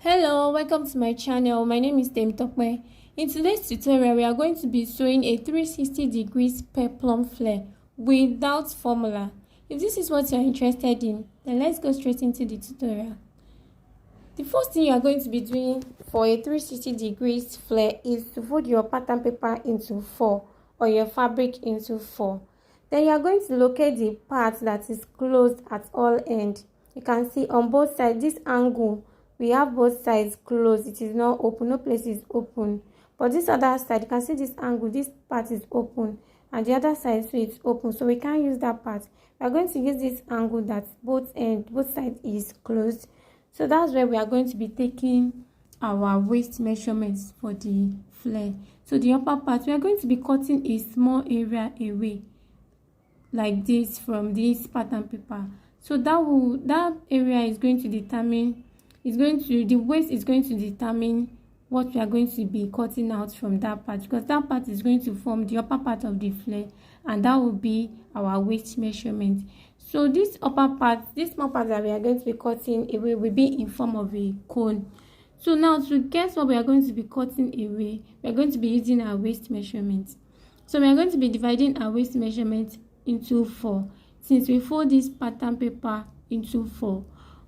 Hello, welcome to my channel. My name is Temitope. In today's tutorial, we are going to be showing a 360 degrees peplum flare without formula. If this is what you are interested in, then let's go straight into the tutorial. The first thing you are going to be doing for a 360 degrees flare is to fold your pattern paper into 4 or your fabric into 4. Then you are going to locate the part that is closed at all ends. You can see on both sides this angle. We have both sides closed. It is not open. No place is open. But this other side, you can see this angle. This part is open. And the other side, so it's open. So we can't use that part. We are going to use this angle that both sides is closed. So that's where we are going to be taking our waist measurements for the flare. So the upper part, we are going to be cutting a small area away, like this, from this pattern paper. So that area is going to determine. The waist is going to determine what we are going to be cutting out from that part, because that part is going to form the upper part of the flare, and that will be our waist measurement. So this upper part, this small part that we are going to be cutting away, will be in form of a cone. So now, to guess what we are going to be cutting away, we are going to be using our waist measurement. So we are going to be dividing our waist measurement into 4, since we fold this pattern paper into 4.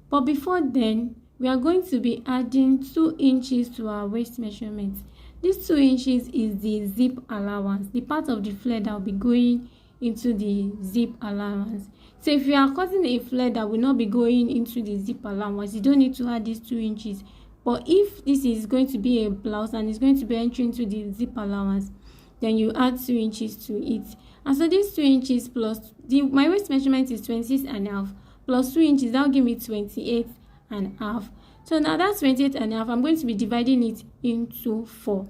But before then, we are going to be adding 2 inches to our waist measurement. This 2 inches is the zip allowance, the part of the flare that will be going into the zip allowance. So if you are cutting a flare that will not be going into the zip allowance, you don't need to add these 2 inches. But if this is going to be a blouse and it's going to be entering into the zip allowance, then you add 2 inches to it. And so this 2 inches plus my waist measurement is 26.5 plus 2 inches, that will give me 28.5. So now that's 28.5. I'm going to be dividing it into 4.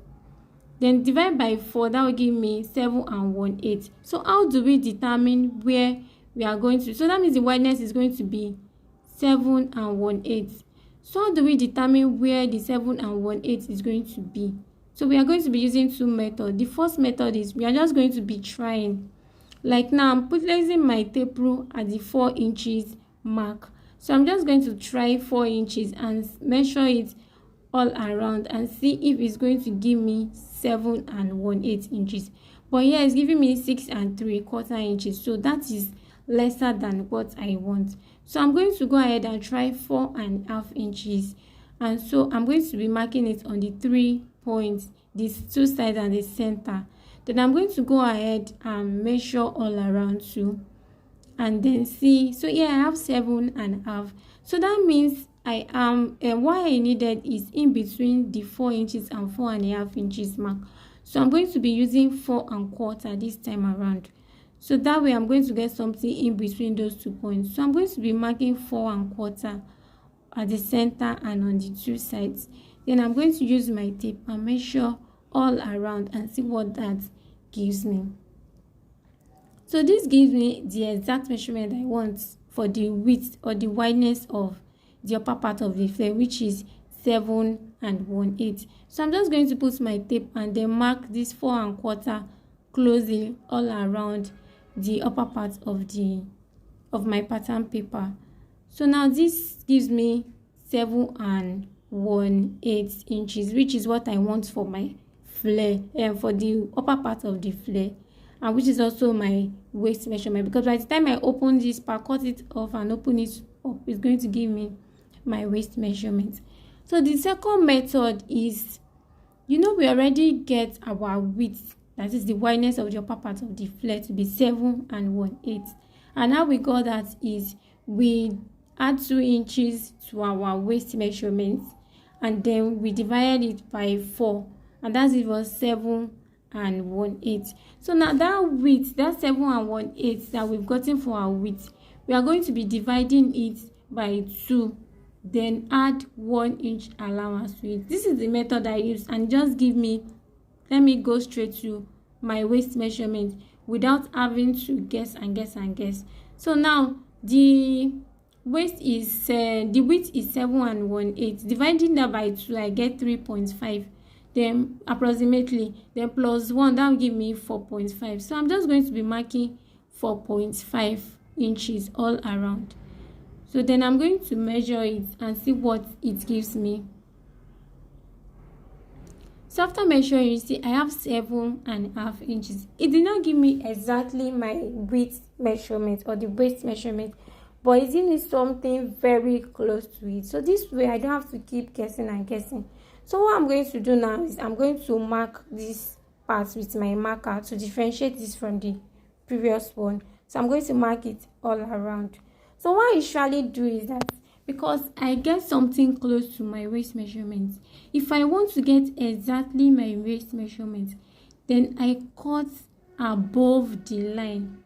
Then divide by 4, that will give me 7 1/8. So how do we determine where we are going to? So that means the wideness is going to be 7 1/8. So how do we determine where the 7 1/8 is going to be? So we are going to be using 2 methods. The first method is we are just going to be trying. Like now, I'm placing my tape rule at the 4 inches mark. So I'm just going to try 4 inches and measure it all around and see if it's going to give me 7 1/8 inches. But here it's giving me 6 3/4 inches. So that is lesser than what I want. So I'm going to go ahead and try 4.5 inches. And so I'm going to be marking it on the 3 points, these 2 sides and the center. Then I'm going to go ahead and measure all around too, and then see. So here I have 7.5. So that means I am what I needed is in between the 4 inches and 4.5 inches mark. So I'm going to be using 4 1/4 this time around. So that way I'm going to get something in between those 2 points. So I'm going to be marking 4 1/4 at the center and on the 2 sides. Then I'm going to use my tape and measure all around and see what that gives me. So this gives me the exact measurement I want for the width or the wideness of the upper part of the flare, which is 7 1/8. So I'm just going to put my tape and then mark this 4 1/4 closely all around the upper part of my pattern paper. So now this gives me 7 1/8 inches, which is what I want for my flare and for the upper part of the flare, and which is also my waist measurement, because by the time I open this part, cut it off and open it up, it's going to give me my waist measurement. So the second method is, we already get our width, that is the wideness of the upper part of the flare, to be 7 1/8. And how we got that is we add 2 inches to our waist measurement, and then we divided it by 4, and that gives us 7 1/8. So now that width, that 7 1/8 that we've gotten for our width, we are going to be dividing it by 2, then add 1 inch allowance to it. This is the method I use, and just give me, let me go straight to my waist measurement without having to guess. So now the width is 7 1/8. Dividing that by 2, I get 3.5. Then approximately, then plus 1, that will give me 4.5. So I'm just going to be marking 4.5 inches all around. So then I'm going to measure it and see what it gives me. So after measuring, you see I have 7.5 inches. It did not give me exactly my width measurement or the waist measurement, but it gave me something very close to it. So this way I don't have to keep guessing and guessing. So what I'm going to do now is I'm going to mark this part with my marker to differentiate this from the previous one. So I'm going to mark it all around. So what I usually do is that, because I get something close to my waist measurement, if I want to get exactly my waist measurement, then I cut above the line.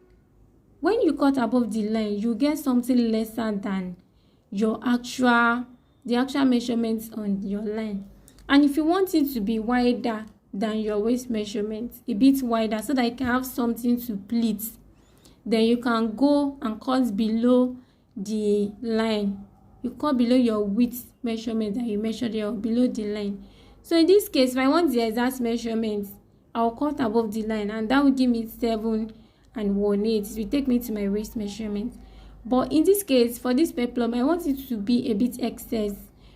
When you cut above the line, you get something lesser than the actual measurements on your line. And if you want it to be wider than your waist measurement, a bit wider, so that you can have something to pleat, then you can go and cut below the line. You cut below your width measurement that you measured there, or below the line. So in this case, if I want the exact measurement, I'll cut above the line, and that will give me 7 1/8. It will take me to my waist measurement. But in this case, for this peplum, I want it to be a bit excess,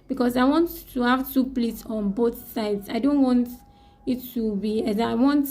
because I want to have 2 pleats on both sides. I don't want it to be, as I want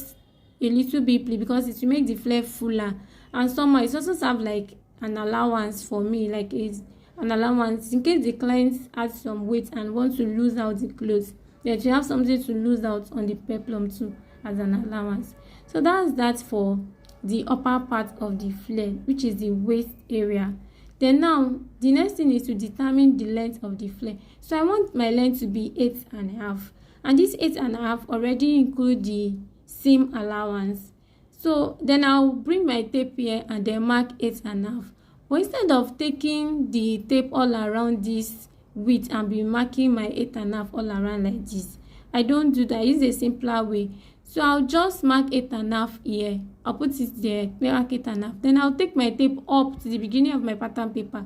a little bit pleat, because it will make the flare fuller. And somehow it also serves like an allowance for me, like it's an allowance in case the client adds some weight and wants to lose out the clothes, that you have something to lose out on the peplum too as an allowance. So that's that for the upper part of the flare, which is the waist area. Then now the next thing is to determine the length of the flare. So I want my length to be 8.5, and this 8.5 already include the seam allowance. So then I'll bring my tape here and then mark 8.5. But instead of taking the tape all around this width and be marking my 8.5 all around like this, I don't do that. I use a simpler way. So I'll just mark 8.5 here. I'll put it there, mark 8.5. Then I'll take my tape up to the beginning of my pattern paper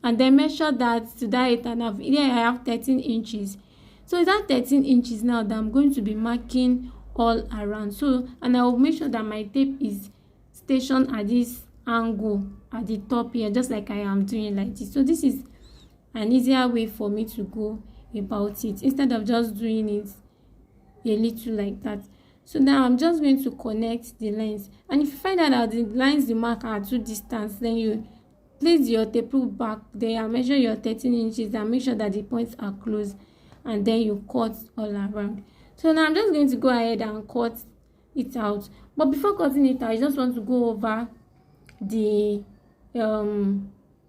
and then measure that to that 8.5. Here I have 13 inches. So it's that 13 inches now that I'm going to be marking all around. So, and I will make sure that my tape is stationed at this angle at the top here, just like I am doing like this. So this is an easier way for me to go about it, instead of just doing it a little like that. So now I'm just going to connect the lines, and if you find out that the lines you mark are too distant, then you place your tape back there and measure your 13 inches and make sure that the points are close, and then you cut all around. So now I'm just going to go ahead and cut it out. But before cutting it out, I just want to go over the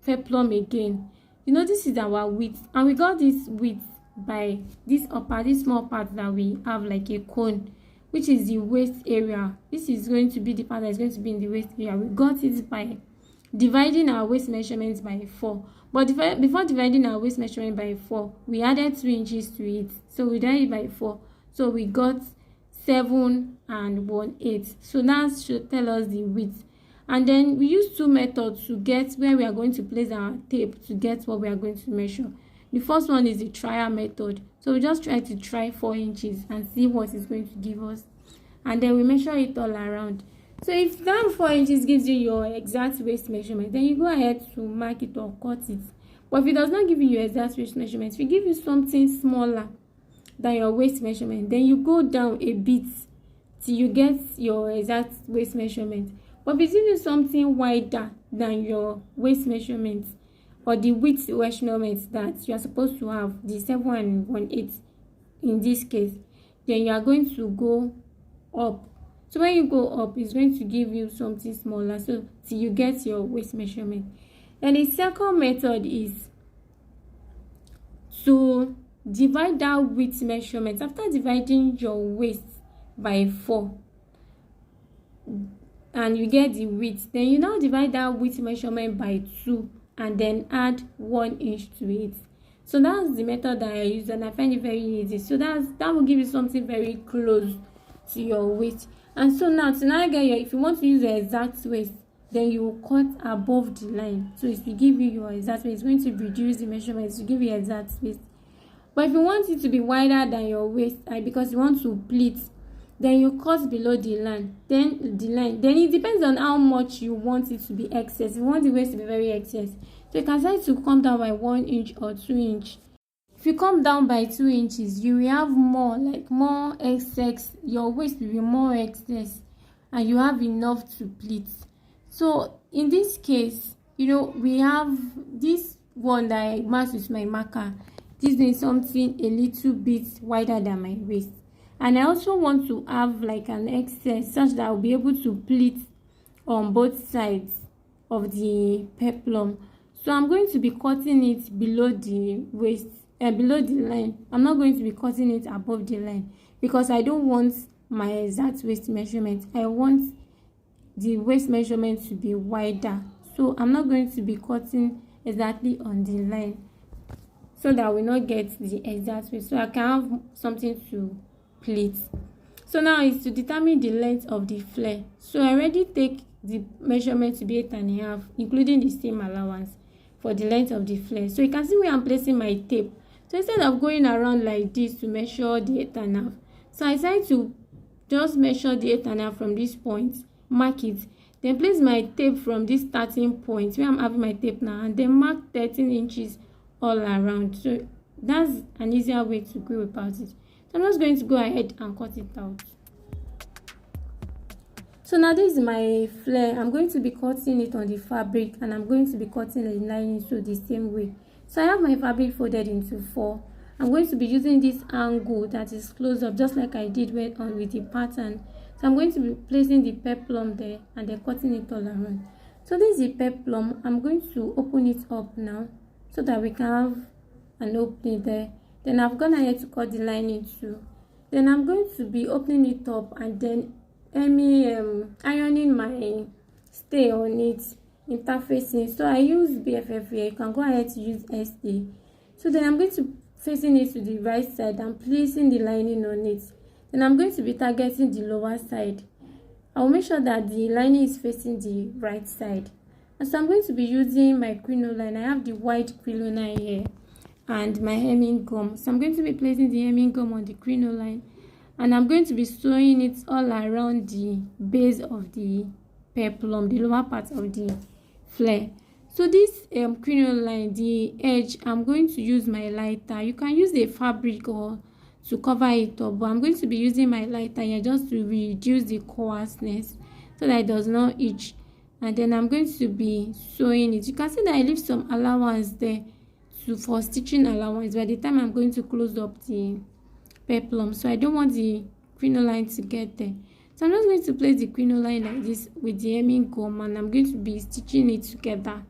peplum again. You know, this is our width, and we got this width by this small part that we have like a cone, which is the waist area. This is going to be the part that is going to be in the waist area. We got it by dividing our waist measurements by 4. But before dividing our waist measurement by 4, we added 2 inches to it. So we divided it by 4. So we got 7 1/8. So that should tell us the width. And then we use 2 methods to get where we are going to place our tape to get what we are going to measure. The first one is the trial method. So we just try to try 4 inches and see what it's going to give us. And then we measure it all around. So if that 4 inches gives you your exact waist measurement, then you go ahead to mark it or cut it. But if it does not give you your exact waist measurement, if it gives you something smaller than your waist measurement, then you go down a bit till you get your exact waist measurement. But if it gives you something wider than your waist measurement, or the width measurement that you are supposed to have, the 7 1/8 in this case, then you are going to go up. So when you go up, it's going to give you something smaller, so till you get your waist measurement. And the second method is to divide that width measurement. After dividing your waist by 4 and you get the width, then you now divide that width measurement by 2 and then add 1 inch to it. So that's the method that I use, and I find it very easy. So that will give you something very close to your waist. And so now to now get your, if you want to use the exact waist, then you will cut above the line. So it will give you your exact waist. It's going to reduce the measurements to give you exact waist. But if you want it to be wider than your waist, because you want to pleat, then you cut below the line. Then it depends on how much you want it to be excess. If you want the waist to be very excess, so you can try to come down by 1 inch or 2 inch. If you come down by 2 inches, you will have more excess. Your waist will be more excess, and you have enough to pleat. So in this case, we have this one that I marked with my marker. This is something a little bit wider than my waist, and I also want to have like an excess such that I'll be able to pleat on both sides of the peplum. So I'm going to be cutting it below the waist, below the line. I'm not going to be cutting it above the line because I don't want my exact waist measurement. I want the waist measurement to be wider. So I'm not going to be cutting exactly on the line so that I will not get the exact waist. So I can have something to pleat. So now is to determine the length of the flare. So I already take the measurement to be 8.5, including the seam allowance for the length of the flare. So you can see where I'm placing my tape. So instead of going around like this to measure the 8.5, so I decided to just measure the 8.5 from this point, mark it, then place my tape from this starting point where I'm having my tape now, and then mark 13 inches all around. So that's an easier way to go about it. So I'm just going to go ahead and cut it out. So now this is my flare. I'm going to be cutting it on the fabric, and I'm going to be cutting the lining so the same way. So I have my fabric folded into 4. I'm going to be using this angle that is close up, just like I did with the pattern. So I'm going to be placing the peplum there and then cutting it all around. So this is the peplum. I'm going to open it up now so that we can have an opening there. Then I've gone ahead to cut the lining too. Then I'm going to be opening it up and then ironing my stay on it, interfacing. So I use BFF here. You can go ahead to use SA. So then I'm going to facing it to the right side and placing the lining on it. Then I'm going to be targeting the lower side. I will make sure that the lining is facing the right side. And so I'm going to be using my crinoline. I have the white crinoline here and my hemming gum. So I'm going to be placing the hemming gum on the crinoline, and I'm going to be sewing it all around the base of the peplum, the lower part of the flare. So this crinoline, the edge, I'm going to use my lighter. You can use a fabric or to cover it up, but I'm going to be using my lighter here just to reduce the coarseness so that it does not itch. And then I'm going to be sewing it. You can see that I leave some allowance there for stitching allowance by the time I'm going to close up the peplum, so I don't want the crinoline to get there. So I'm just going to place the crinoline like this with the hemming gum, and I'm going to be stitching it together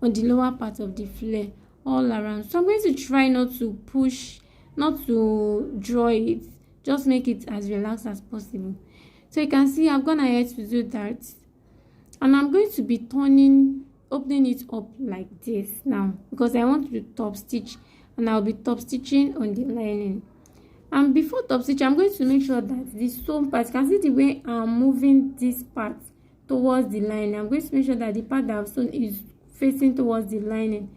on the lower part of the flare all around. So I'm going to try not to push, not to draw it, just make it as relaxed as possible. So you can see I've gone ahead to do that, and I'm going to be opening it up like this now because I want to top stitch, and I'll be top stitching on the lining. And before top stitch, I'm going to make sure that this sewn part, you can see the way I'm moving this part towards the lining. I'm going to make sure that the part that I've sewn is facing towards the lining,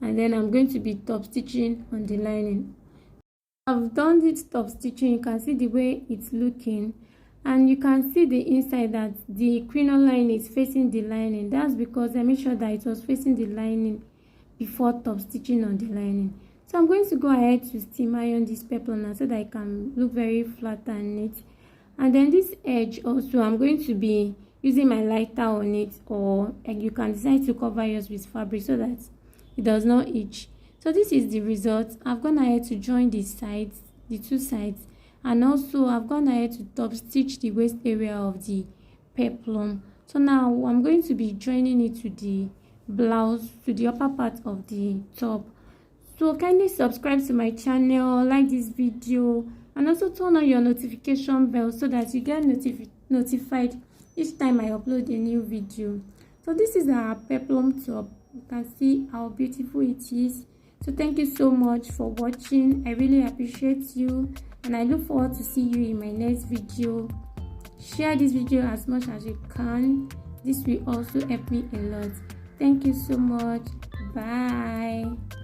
and then I'm going to be top stitching on the lining. I've done this top stitching. You can see the way it's looking, and you can see the inside that the crinoline is facing the lining. That's because I made sure that it was facing the lining before top stitching on the lining. So I'm going to go ahead to steam iron this peplum now so that it can look very flat and neat. And then this edge also, I'm going to be using my lighter on it, or you can decide to cover yours with fabric so that it does not itch. So this is the result. I've gone ahead to join the sides, the two sides, and also I've gone ahead to top stitch the waist area of the peplum. So now I'm going to be joining it to the blouse, to the upper part of the top. So kindly subscribe to my channel, like this video, and also turn on your notification bell so that you get notified each time I upload a new video. So this is our peplum top. You can see how beautiful it is. So thank you so much for watching. I really appreciate you, and I look forward to see you in my next video. Share this video as much as you can. This will also help me a lot. Thank you so much. Bye.